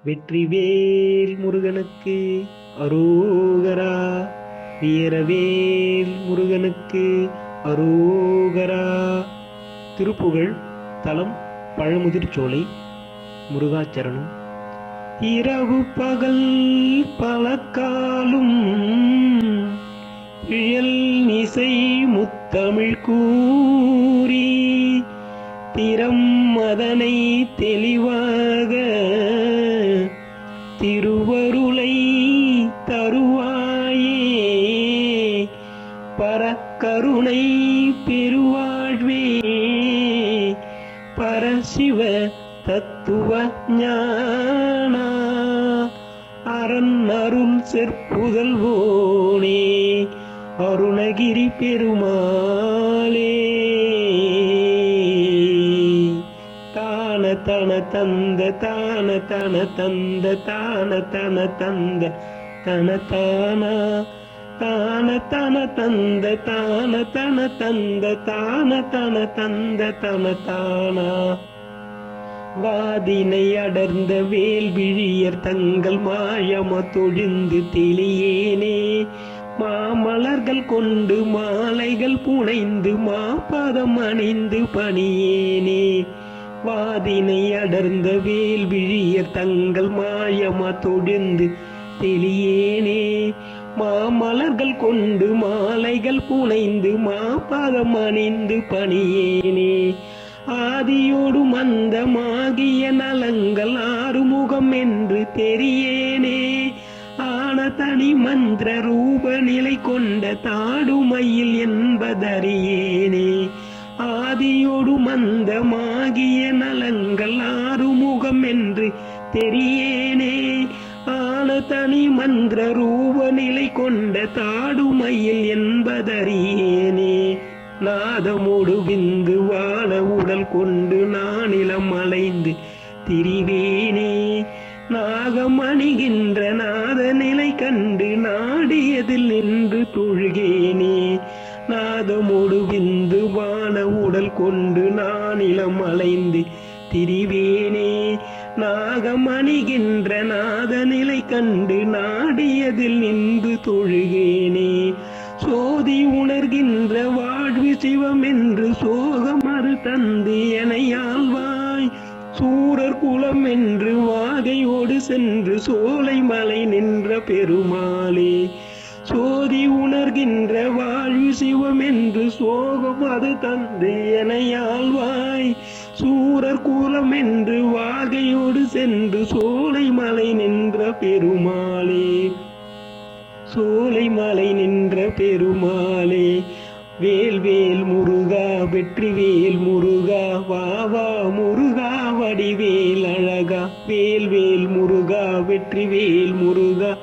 வெற்றிவேல் முருகனுக்கு அரோகரா. வீரவேல் முருகனுக்கு அரோகரா. திருப்புகழ் தலம் பழமுதிர்ச்சோலை. முருகாச்சரணம். இரவு பகல் பலக்காலும் இயல் இசை முத்தமிழ் கூறி திறம் அதனை தெளிவாக திருவருளை தருவாயே. பரக்கருணை பெருவாழ்வே பரசிவ தத்துவ ஞானா. அரண் அருள் செற்புதல்வோனே அருணகிரி பெருமாளே. தான தன தந்த தான தன தந்த தான தன தந்த தன தானா. தான தன தந்த தான தன தந்த தான தன தந்த தன தானா. வாதினை அடர்ந்த வேல்விழியர் தங்கள் மாயம தொழிந்து தெளியேனே. மாமலர்கள் கொண்டு மாலைகள் புனைந்து மாபதம் அணிந்து பணியேனே. வாதினை அடர்ந்த வேல்விழியர் தங்கள் மாயம தொழிந்து தெளியேனே. மாமலர்கள் கொண்டு மாலைகள் புனைந்து மாபதம் அணிந்து பணியேனே. ஆதியோடு மந்தமாகிய நலங்கள் ஆறுமுகம் என்று தெரியேனே. ஆன தனி மந்திர ரூப நிலை கொண்ட தாடுமையில் என்பதறியேனே. ஆதியோடு மந்தமாகிய நலங்கள் ஆறுமுகம் என்று தெரியேனே. ஆன தனி மந்திர ரூப நிலை கொண்ட தாடுமையில் என்பதறியேனே. நாதமோடு விந்து வாழ உடல் கொண்டு நானிலம் அலைந்து திரிவேனே. நாகம் அணிகின்ற நாத நிலை கண்டு நாடியதில் நின்று தொழுகேனே. நாதமோடு விந்து வாழ உடல் கொண்டு நானிலம் அலைந்து திரிவேனே. நாகம் அணிகின்ற நாத நிலை கண்டு நாடியதில் நின்று தொழுகேனே. சோதி உணர்கின்ற வாழ்வு சிவம் என்று சோகமறு தந்து எனையாழ்வாய். சூரர் குலம் என்று வாகையோடு சென்று சோலை மலை நின்ற பெருமாளே. சோதி உணர்கின்ற வாழ்வு சிவம் என்று சோகம் அது தந்து எனையாழ்வாய். சூரர் குலம் என்று வாகையோடு சென்று சோலை மலை நின்ற பெருமாளே. சோலை மலை நின்ற பெருமாளே. வேல்வேல் முருகா வெற்றிவேல் முருகா வாவா முருகா வடிவேல் அழகா. வேல்வேல் முருகா வெற்றிவேல் முருகா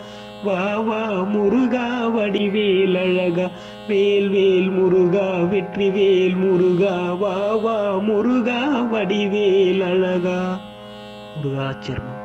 வாவா முருகா வடிவேல் அழகா. வேல்வேல் முருகா வெற்றிவேல் முருகா வாவா முருகா வடிவேல் அழகா. முருகாச்சரணம்.